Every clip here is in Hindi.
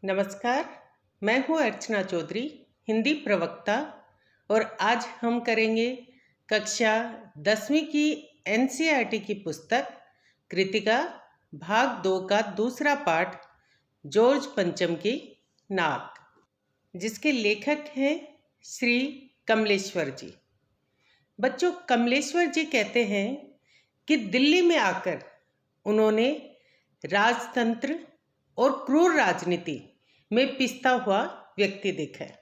नमस्कार। मैं हूँ अर्चना चौधरी, हिंदी प्रवक्ता, और आज हम करेंगे कक्षा 10वीं की एनसीईआरटी की पुस्तक कृतिका भाग 2 का दूसरा पाठ जॉर्ज पंचम की नाक, जिसके लेखक हैं श्री कमलेश्वर जी। बच्चों, कमलेश्वर जी कहते हैं कि दिल्ली में आकर उन्होंने राजतंत्र और क्रूर राजनीति में पिसता हुआ व्यक्ति देखा है,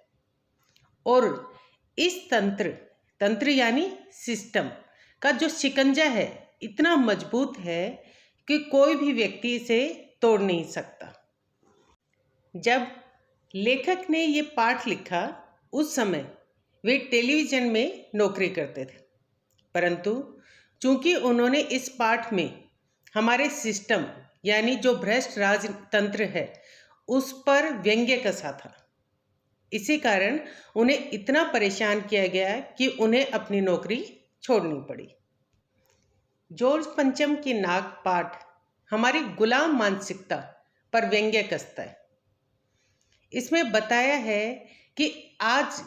और इस तंत्र यानी सिस्टम का जो शिकंजा है इतना मजबूत है कि कोई भी व्यक्ति इसे तोड़ नहीं सकता। जब लेखक ने ये पाठ लिखा उस समय वे टेलीविज़न में नौकरी करते थे, परंतु चूंकि उन्होंने इस पाठ में हमारे सिस्टम यानी जो भ्रष्ट राजतंत्र है उस पर व्यंग्य कसा था, इसी कारण उन्हें इतना परेशान किया गया कि उन्हें अपनी नौकरी छोड़नी पड़ी। जॉर्ज पंचम की नाक पाठ हमारी गुलाम मानसिकता पर व्यंग्य कसता है। इसमें बताया है कि आज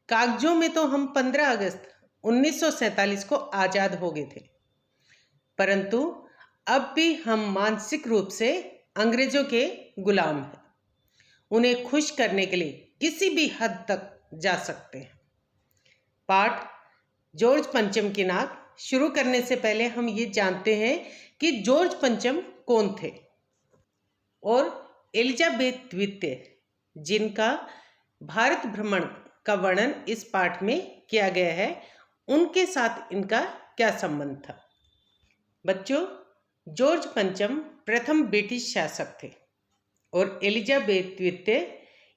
कागजों में तो हम 15 अगस्त 1947 को आज़ाद हो गए थे, परंतु अब भी हम मानसिक रूप से अंग्रेजों के गुलाम हैं। उन्हें खुश करने के लिए किसी भी हद तक जा सकते हैं। पाठ जॉर्ज पंचम की नाक शुरू करने से पहले हम ये जानते हैं कि जॉर्ज पंचम कौन थे, और एलिजाबेथ द्वितीय, जिनका भारत भ्रमण का वर्णन इस पाठ में किया गया है, उनके साथ इनका क्या संबंध था। बच्चों, जॉर्ज पंचम प्रथम ब्रिटिश शासक थे और एलिजाबेथ द्वितीय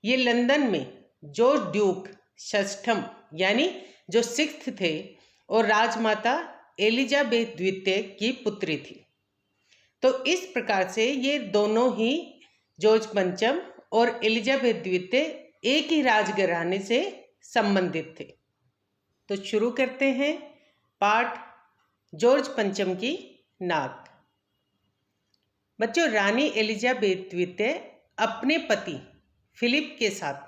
ये लंदन में जॉर्ज ड्यूक षष्ठम यानी जो 6th थे और राजमाता एलिजाबेथ द्वितीय की पुत्री थी। तो इस प्रकार से ये दोनों ही जॉर्ज पंचम और एलिजाबेथ द्वितीय एक ही राजघराने से संबंधित थे। तो शुरू करते हैं पाठ जॉर्ज पंचम की नाक। बच्चों, रानी एलिजाबेथ द्वितीय अपने पति फिलिप के साथ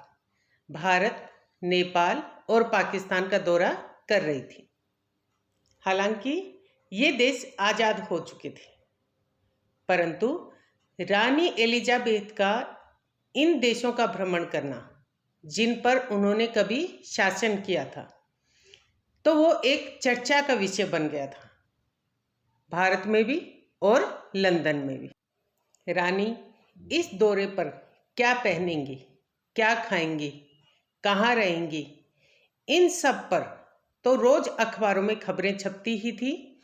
भारत, नेपाल और पाकिस्तान का दौरा कर रही थी। हालांकि ये देश आज़ाद हो चुके थे, परंतु रानी एलिजाबेथ का इन देशों का भ्रमण करना, जिन पर उन्होंने कभी शासन किया था, तो वो एक चर्चा का विषय बन गया था, भारत में भी और लंदन में भी। रानी इस दौरे पर क्या पहनेंगी, क्या खाएंगी, कहाँ रहेंगी, इन सब पर तो रोज अखबारों में खबरें छपती ही थी,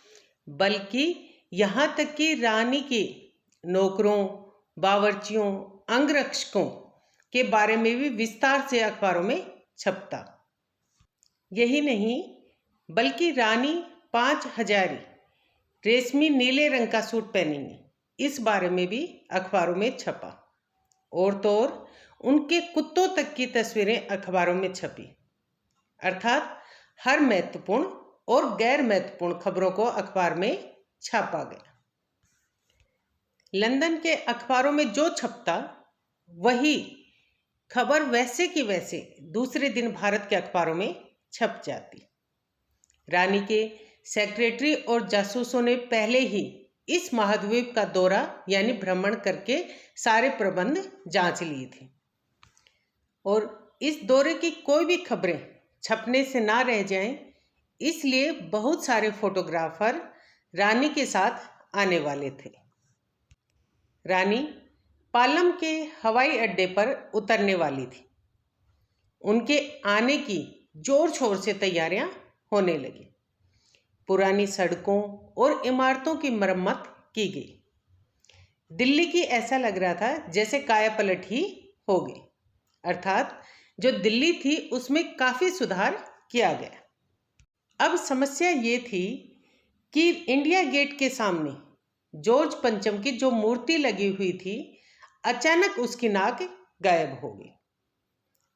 बल्कि यहाँ तक कि रानी के नौकरों, बावर्चियों, अंगरक्षकों के बारे में भी विस्तार से अखबारों में छपता। यही नहीं, बल्कि रानी 5 हजारी रेशमी नीले रंग का सूट पहनेंगी, इस बारे में भी अखबारों में छपा। और तो और उनके कुत्तों तक की तस्वीरें अखबारों में छपी। अर्थात हर महत्वपूर्ण और गैर महत्वपूर्ण खबरों को अखबार में छापा गया। लंदन के अखबारों में जो छपता वही खबर वैसे की वैसे दूसरे दिन भारत के अखबारों में छप जाती। रानी के सेक्रेटरी और जासूसों ने पहले ही इस महाद्वीप का दौरा यानी भ्रमण करके सारे प्रबंध जांच लिए थे, और इस दौरे की कोई भी खबरें छपने से ना रह जाएं, इसलिए बहुत सारे फोटोग्राफर रानी के साथ आने वाले थे। रानी पालम के हवाई अड्डे पर उतरने वाली थी। उनके आने की जोर शोर से तैयारियां होने लगी। पुरानी सड़कों और इमारतों की मरम्मत की गई। दिल्ली की ऐसा लग रहा था जैसे कायापलट ही हो गई, अर्थात जो दिल्ली थी उसमें काफ़ी सुधार किया गया। अब समस्या ये थी कि इंडिया गेट के सामने जॉर्ज पंचम की जो मूर्ति लगी हुई थी, अचानक उसकी नाक गायब हो गई,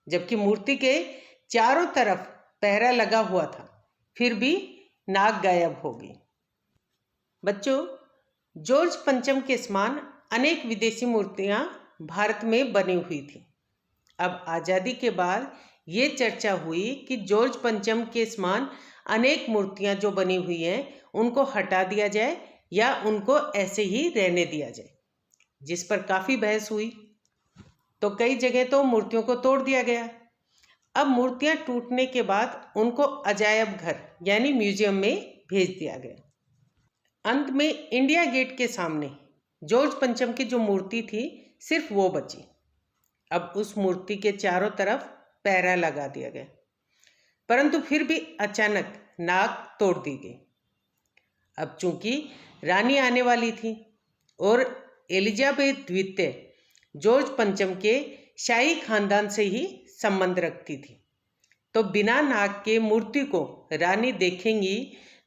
जबकि मूर्ति के चारों तरफ पहरा लगा हुआ था, फिर भी नाक गायब हो गई। बच्चों, जॉर्ज पंचम के समान अनेक विदेशी मूर्तियां भारत में बनी हुई थी। अब आज़ादी के बाद ये चर्चा हुई कि जॉर्ज पंचम के समान अनेक मूर्तियां जो बनी हुई हैं उनको हटा दिया जाए या उनको ऐसे ही रहने दिया जाए, जिस पर काफ़ी बहस हुई। तो कई जगह तो मूर्तियों को तोड़ दिया गया। अब मूर्तियां टूटने के बाद उनको अजायब घर यानी म्यूजियम में भेज दिया गया। अंत में इंडिया गेट के सामने जॉर्ज पंचम की जो मूर्ति थी सिर्फ वो बची। अब उस मूर्ति के चारों तरफ पैरा लगा दिया गया, परंतु फिर भी अचानक नाक तोड़ दी गई। अब चूंकि रानी आने वाली थी और एलिजाबेथ द्वितीय जॉर्ज पंचम के शाही खानदान से ही संबंध रखती थी, तो बिना नाक के मूर्ति को रानी देखेंगी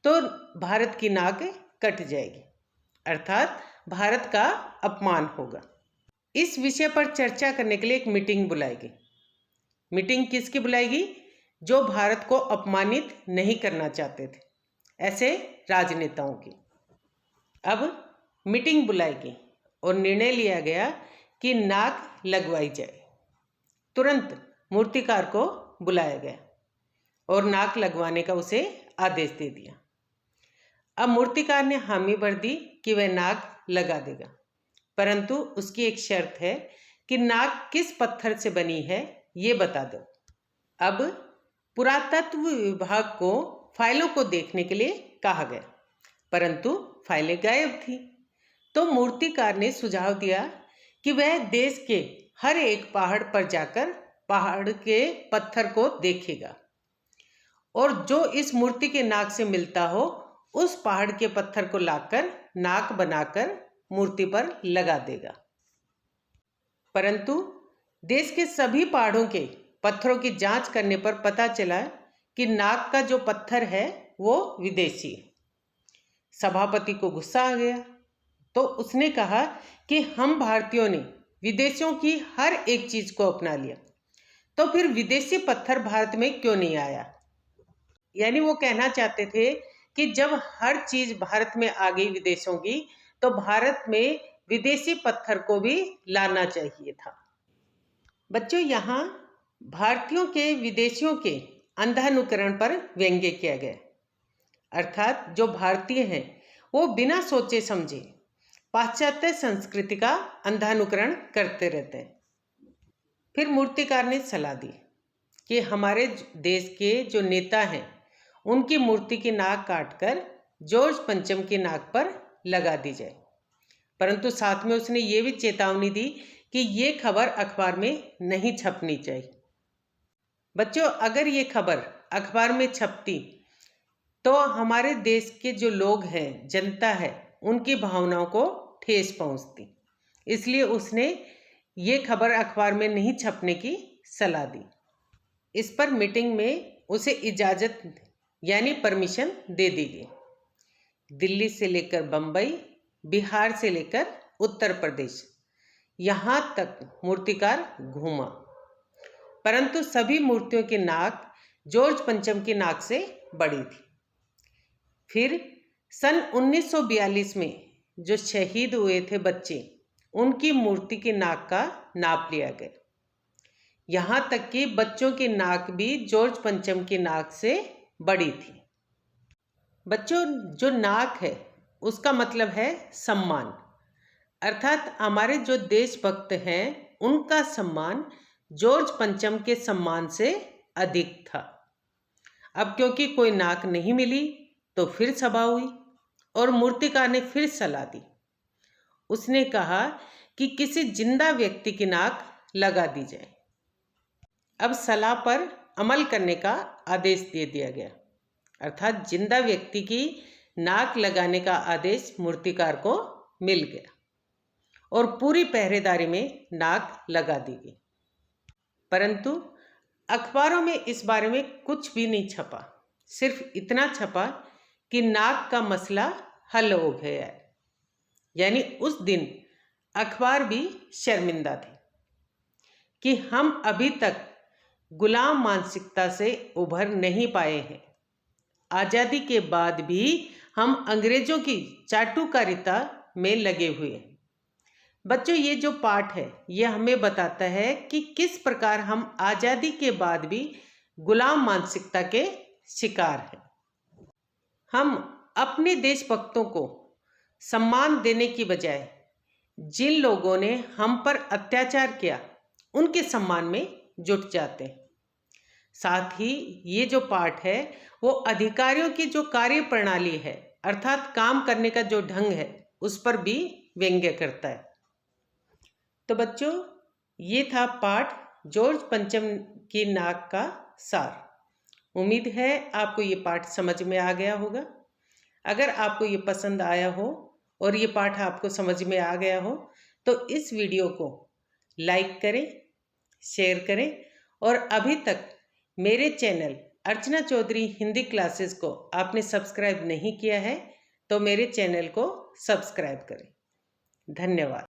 तो भारत की नाक कट जाएगी, अर्थात भारत का अपमान होगा। इस विषय पर चर्चा करने के लिए एक मीटिंग बुलाएगी। मीटिंग किसकी बुलाएगी? जो भारत को अपमानित नहीं करना चाहते थे, ऐसे राजनेताओं की। अब मीटिंग बुलाएगी और निर्णय लिया गया कि नाक लगवाई जाए। तुरंत मूर्तिकार को बुलाया गया और नाक लगवाने का उसे आदेश दे दिया। अब मूर्तिकार ने हामी भर दी कि वह नाक लगा देगा, परंतु उसकी एक शर्त है कि नाक किस पत्थर से बनी है ये बता दो। अब पुरातत्व विभाग को फाइलों को देखने के लिए कहा गया, परंतु फाइलें गायब थी। तो मूर्तिकार ने सुझाव दिया कि वह देश के हर एक पहाड़ पर जाकर पहाड़ के पत्थर को देखेगा और जो इस मूर्ति के नाक से मिलता हो उस पहाड़ के पत्थर को लाकर नाक बनाकर मूर्ति पर लगा देगा। परंतु देश के सभी पहाड़ों के पत्थरों की जांच करने पर पता चला कि नाक का जो पत्थर है वो विदेशी है। सभापति को गुस्सा आ गया, तो उसने कहा कि हम भारतीयों ने विदेशियों की हर एक चीज को अपना लिया, तो फिर विदेशी पत्थर भारत में क्यों नहीं आया। यानी वो कहना चाहते थे कि जब हर चीज भारत में आ गई विदेशों की, तो भारत में विदेशी पत्थर को भी लाना चाहिए था। बच्चों, यहाँ भारतीयों के विदेशियों के अंधानुकरण पर व्यंग्य किया गया, अर्थात जो भारतीय हैं वो बिना सोचे समझे पाश्चात्य संस्कृति का अंधानुकरण करते रहते हैं। फिर मूर्तिकार ने सलाह दी कि हमारे देश के जो नेता हैं उनकी मूर्ति की नाक काटकर जॉर्ज पंचम की नाक पर लगा दी जाए, परंतु साथ में उसने ये भी चेतावनी दी कि ये खबर अखबार में नहीं छपनी चाहिए। बच्चों, अगर ये खबर अखबार में छपती तो हमारे देश के जो लोग हैं, जनता है, उनकी भावनाओं को ठेस पहुंचती, इसलिए उसने ये खबर अखबार में नहीं छपने की सलाह दी। इस पर मीटिंग में उसे इजाज़त यानी परमिशन दे दी गई। दिल्ली से लेकर बम्बई, बिहार से लेकर उत्तर प्रदेश, यहाँ तक मूर्तिकार घूमा, परंतु सभी मूर्तियों की नाक जॉर्ज पंचम की नाक से बड़ी थी। फिर सन 1942 में जो शहीद हुए थे बच्चे, उनकी मूर्ति की नाक का नाप लिया गया, यहाँ तक कि बच्चों की नाक भी जॉर्ज पंचम की नाक से बड़ी थी। बच्चों, जो नाक है उसका मतलब है सम्मान, अर्थात हमारे जो देशभक्त हैं उनका सम्मान जॉर्ज पंचम के सम्मान से अधिक था। अब क्योंकि कोई नाक नहीं मिली तो फिर सभा हुई और मूर्तिकार ने फिर सलाह दी। उसने कहा कि किसी जिंदा व्यक्ति की नाक लगा दी जाए। अब सलाह पर अमल करने का आदेश दे दिया गया, अर्थात जिंदा व्यक्ति की नाक लगाने का आदेश मूर्तिकार को मिल गया और पूरी पहरेदारी में नाक लगा दी गई। परंतु अखबारों में इस बारे में कुछ भी नहीं छपा, सिर्फ इतना छपा कि नाक का मसला हल हो गया है। यानी उस दिन अखबार भी शर्मिंदा थे कि हम अभी तक गुलाम मानसिकता से उभर नहीं पाए हैं। आज़ादी के बाद भी हम अंग्रेजों की चाटुकारिता में लगे हुए हैं। बच्चों, ये जो पाठ है ये हमें बताता है कि किस प्रकार हम आज़ादी के बाद भी गुलाम मानसिकता के शिकार हैं। हम अपने देशभक्तों को सम्मान देने की बजाय जिन लोगों ने हम पर अत्याचार किया उनके सम्मान में जुट जाते हैं। साथ ही ये जो पाठ है वो अधिकारियों की जो कार्य प्रणाली है अर्थात काम करने का जो ढंग है उस पर भी व्यंग्य करता है। तो बच्चों, ये था पाठ जॉर्ज पंचम की नाक का सार। उम्मीद है आपको ये पाठ समझ में आ गया होगा। अगर आपको ये पसंद आया हो और ये पाठ आपको समझ में आ गया हो तो इस वीडियो को लाइक करें, शेयर करें और अभी तक मेरे चैनल अर्चना चौधरी हिंदी क्लासेस को आपने सब्सक्राइब नहीं किया है तो मेरे चैनल को सब्सक्राइब करें। धन्यवाद।